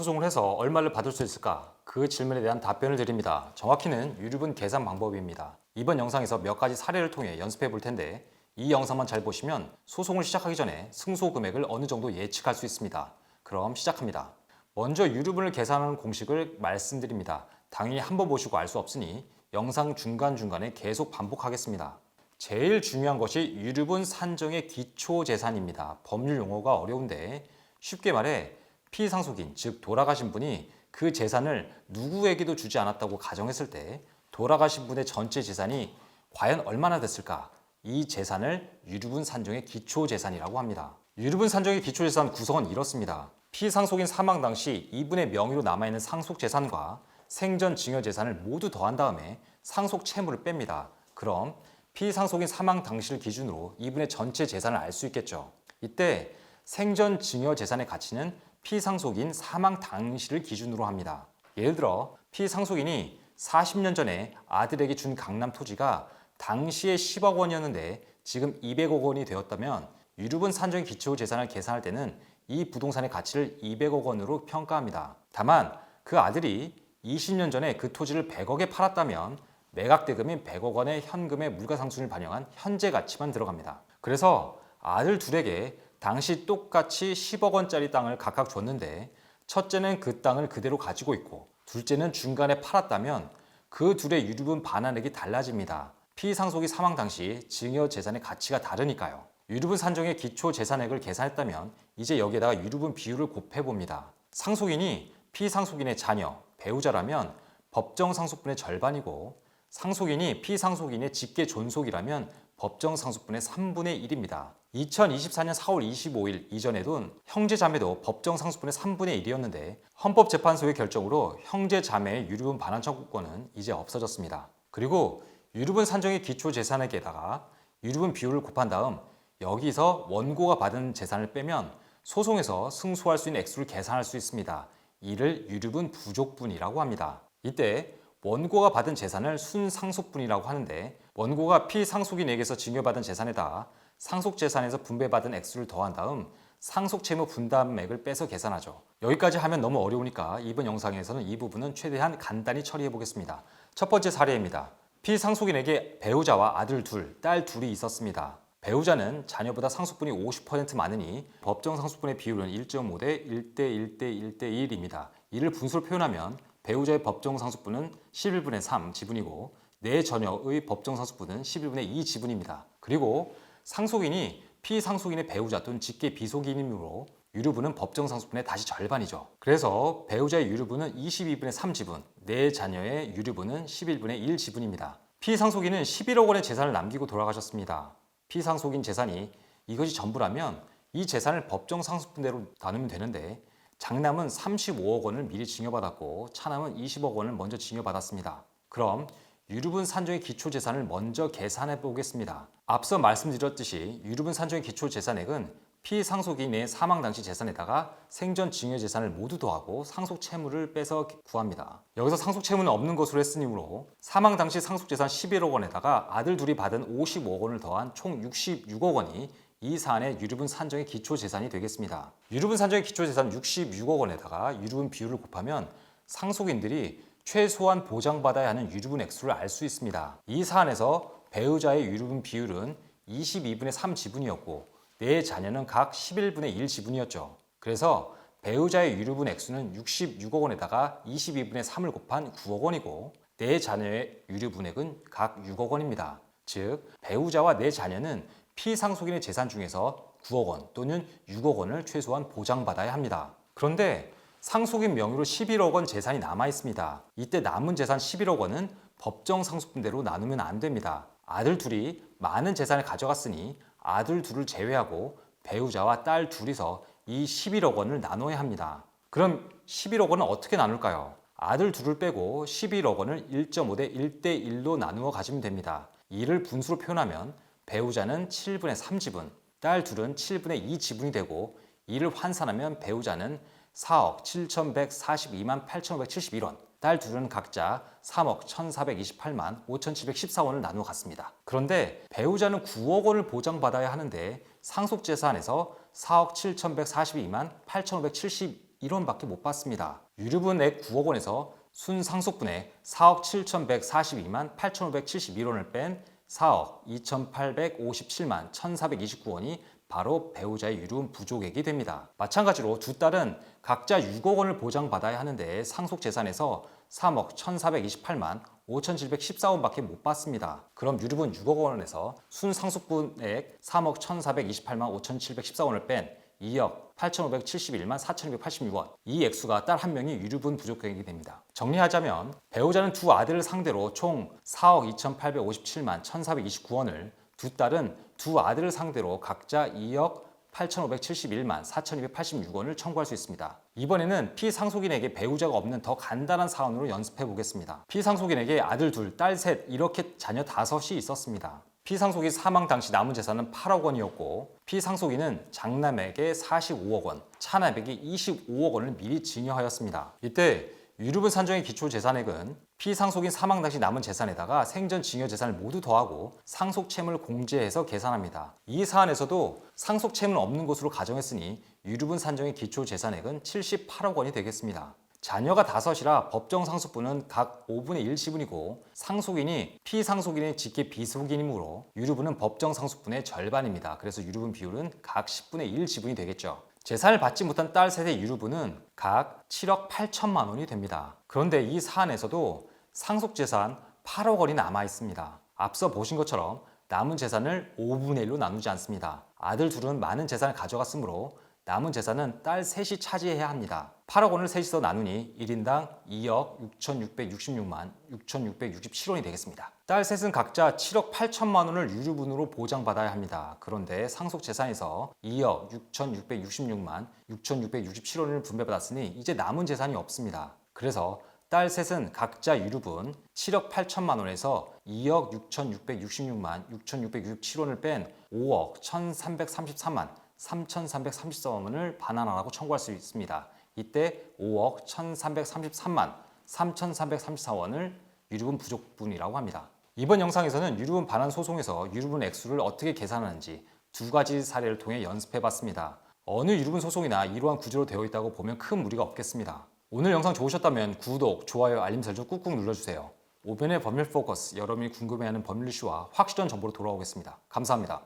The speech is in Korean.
소송을 해서 얼마를 받을 수 있을까? 그 질문에 대한 답변을 드립니다. 정확히는 유류분 계산 방법입니다. 이번 영상에서 몇 가지 사례를 통해 연습해 볼 텐데 이 영상만 잘 보시면 소송을 시작하기 전에 승소 금액을 어느 정도 예측할 수 있습니다. 그럼 시작합니다. 먼저 유류분을 계산하는 공식을 말씀드립니다. 당연히 한 번 보시고 알 수 없으니 영상 중간중간에 계속 반복하겠습니다. 제일 중요한 것이 유류분 산정의 기초재산입니다. 법률 용어가 어려운데 쉽게 말해 피상속인, 즉 돌아가신 분이 그 재산을 누구에게도 주지 않았다고 가정했을 때 돌아가신 분의 전체 재산이 과연 얼마나 됐을까? 이 재산을 유류분 산정의 기초재산이라고 합니다. 유류분 산정의 기초재산 구성은 이렇습니다. 피상속인 사망 당시 이분의 명의로 남아있는 상속재산과 생전 증여재산을 모두 더한 다음에 상속채무를 뺍니다. 그럼 피상속인 사망 당시를 기준으로 이분의 전체 재산을 알 수 있겠죠. 이때 생전 증여재산의 가치는 피상속인 사망 당시를 기준으로 합니다. 예를 들어 피상속인이 40년 전에 아들에게 준 강남 토지가 당시에 10억 원이었는데 지금 200억 원이 되었다면 유류분 산정 기초재산을 계산할 때는 이 부동산의 가치를 200억 원으로 평가합니다. 다만 그 아들이 20년 전에 그 토지를 100억에 팔았다면 매각대금인 100억 원의 현금의 물가상승을 반영한 현재 가치만 들어갑니다. 그래서 아들 둘에게 당시 똑같이 10억 원짜리 땅을 각각 줬는데 첫째는 그 땅을 그대로 가지고 있고 둘째는 중간에 팔았다면 그 둘의 유류분 반환액이 달라집니다. 피상속이 사망 당시 증여재산의 가치가 다르니까요. 유류분 산정의 기초재산액을 계산했다면 이제 여기에다가 유류분 비율을 곱해봅니다. 상속인이 피상속인의 자녀, 배우자라면 법정 상속분의 절반이고 상속인이 피상속인의 직계 존속이라면 법정 상속분의 3분의 1입니다. 2024년 4월 25일 이전에도 형제자매도 법정 상속분의 3분의 1이었는데 헌법재판소의 결정으로 형제자매의 유류분 반환 청구권은 이제 없어졌습니다. 그리고 유류분 산정의 기초재산액에다가 유류분 비율을 곱한 다음 여기서 원고가 받은 재산을 빼면 소송에서 승소할 수 있는 액수를 계산할 수 있습니다. 이를 유류분 부족분이라고 합니다. 이때 원고가 받은 재산을 순상속분이라고 하는데 원고가 피상속인에게서 증여받은 재산에다 상속재산에서 분배받은 액수를 더한 다음 상속채무 분담액을 빼서 계산하죠. 여기까지 하면 너무 어려우니까 이번 영상에서는 이 부분은 최대한 간단히 처리해 보겠습니다. 첫 번째 사례입니다. 피상속인에게 배우자와 아들 둘, 딸 둘이 있었습니다. 배우자는 자녀보다 상속분이 50% 많으니 법정 상속분의 비율은 1.5대 1대 1대 1대 1입니다. 이를 분수로 표현하면 배우자의 법정 상속분은 11분의 3 지분이고 내 자녀의 법정 상속분은 11분의 2 지분입니다. 그리고 상속인이 피상속인의 배우자 또는 직계 비속인이므로 유류분은 법정 상속분의 다시 절반이죠. 그래서 배우자의 유류분은 22분의 3 지분, 내 자녀의 유류분은 11분의 1 지분입니다. 피상속인은 11억 원의 재산을 남기고 돌아가셨습니다. 피상속인 재산이 이것이 전부라면 이 재산을 법정 상속분대로 나누면 되는데 장남은 35억 원을 미리 증여받았고 차남은 20억 원을 먼저 증여받았습니다. 그럼 유류분 산정의 기초재산을 먼저 계산해 보겠습니다. 앞서 말씀드렸듯이 유류분 산정의 기초재산액은 피상속인의 사망 당시 재산에다가 생전 증여재산을 모두 더하고 상속채무를 빼서 구합니다. 여기서 상속채무는 없는 것으로 했으므로 사망 당시 상속재산 11억 원에다가 아들 둘이 받은 55억 원을 더한 총 66억 원이 이 사안의 유류분 산정의 기초재산이 되겠습니다. 유류분 산정의 기초재산 66억 원에다가 유류분 비율을 곱하면 상속인들이 최소한 보장받아야 하는 유류분 액수를 알 수 있습니다. 이 사안에서 배우자의 유류분 비율은 22분의 3 지분이었고 내 자녀는 각 11분의 1 지분이었죠. 그래서 배우자의 유류분 액수는 66억 원에다가 22분의 3을 곱한 9억 원이고 내 자녀의 유류분액은 각 6억 원입니다. 즉 배우자와 내 자녀는 피상속인의 재산 중에서 9억 원 또는 6억 원을 최소한 보장받아야 합니다. 그런데 상속인 명의로 11억 원 재산이 남아 있습니다. 이때 남은 재산 11억 원은 법정 상속분대로 나누면 안 됩니다. 아들 둘이 많은 재산을 가져갔으니 아들 둘을 제외하고 배우자와 딸 둘이서 이 11억 원을 나눠야 합니다. 그럼 11억 원은 어떻게 나눌까요? 아들 둘을 빼고 11억 원을 1.5대 1대 1로 나누어 가지면 됩니다. 이를 분수로 표현하면 배우자는 7분의 3 지분, 딸 둘은 7분의 2 지분이 되고 이를 환산하면 배우자는 4억 7,142만 8,571원, 딸 둘은 각자 3억 1,428만 5,714원을 나누어 갔습니다. 그런데 배우자는 9억 원을 보장받아야 하는데 상속재산에서 4억 7,142만 8,571 1원밖에 못 받습니다. 유류분액 9억 원에서 순상속분액 4억 7,142만 8,571원을 뺀 4억 2,857만 1,429원이 바로 배우자의 유류분 부족액이 됩니다. 마찬가지로 두 딸은 각자 6억 원을 보장받아야 하는데 상속재산에서 3억 1,428만 5,714원밖에 못 받습니다. 그럼 유류분 6억 원에서 순상속분액 3억 1,428만 5,714원을 뺀 2억 8,571만 4,286원, 이 액수가 딸 한 명이 유류분 부족액이 됩니다. 정리하자면 배우자는 두 아들을 상대로 총 4억 2,857만 1,429원을, 두 딸은 두 아들을 상대로 각자 2억 8,571만 4,286원을 청구할 수 있습니다. 이번에는 피상속인에게 배우자가 없는 더 간단한 사안으로 연습해 보겠습니다. 피상속인에게 아들 둘, 딸 셋, 이렇게 자녀 5이 있었습니다. 피상속인 사망 당시 남은 재산은 8억 원이었고 피상속인은 장남에게 45억 원, 차남에게 25억 원을 미리 증여하였습니다. 이때 유류분 산정의 기초 재산액은 피상속인 사망 당시 남은 재산에다가 생전 증여 재산을 모두 더하고 상속채무를 공제해서 계산합니다. 이 사안에서도 상속채무는 없는 것으로 가정했으니 유류분 산정의 기초 재산액은 78억 원이 되겠습니다. 자녀가 5이라 법정 상속분은 각 5분의 1 지분이고 상속인이 피상속인의 직계 비속인이므로 유류분은 법정 상속분의 절반입니다. 그래서 유류분 비율은 각 10분의 1 지분이 되겠죠. 재산을 받지 못한 딸 셋의 유류분은 각 7억 8천만 원이 됩니다. 그런데 이 사안에서도 상속재산 8억 원이 남아 있습니다. 앞서 보신 것처럼 남은 재산을 5분의 1로 나누지 않습니다. 아들 둘은 많은 재산을 가져갔으므로 남은 재산은 딸 셋이 차지해야 합니다. 8억 원을 셋이서 나누니 1인당 2억 6,666만 6,667원이 되겠습니다. 딸 셋은 각자 7억 8천만 원을 유류분으로 보장받아야 합니다. 그런데 상속재산에서 2억 6,666만 6,667원을 분배받았으니 이제 남은 재산이 없습니다. 그래서 딸 셋은 각자 유류분 7억 8천만 원에서 2억 6,666만 6,667원을 뺀 5억 1,333만 3,334원을 반환하라고 청구할 수 있습니다. 이때 5억 1,333만 3,334원을 유류분 부족분이라고 합니다. 이번 영상에서는 유류분 반환 소송에서 유류분 액수를 어떻게 계산하는지 두 가지 사례를 통해 연습해봤습니다. 어느 유류분 소송이나 이러한 구조로 되어 있다고 보면 큰 무리가 없겠습니다. 오늘 영상 좋으셨다면 구독, 좋아요, 알림 설정 꾹꾹 눌러주세요. 오변의 법률 포커스, 여러분이 궁금해하는 법률 이슈와 확실한 정보로 돌아오겠습니다. 감사합니다.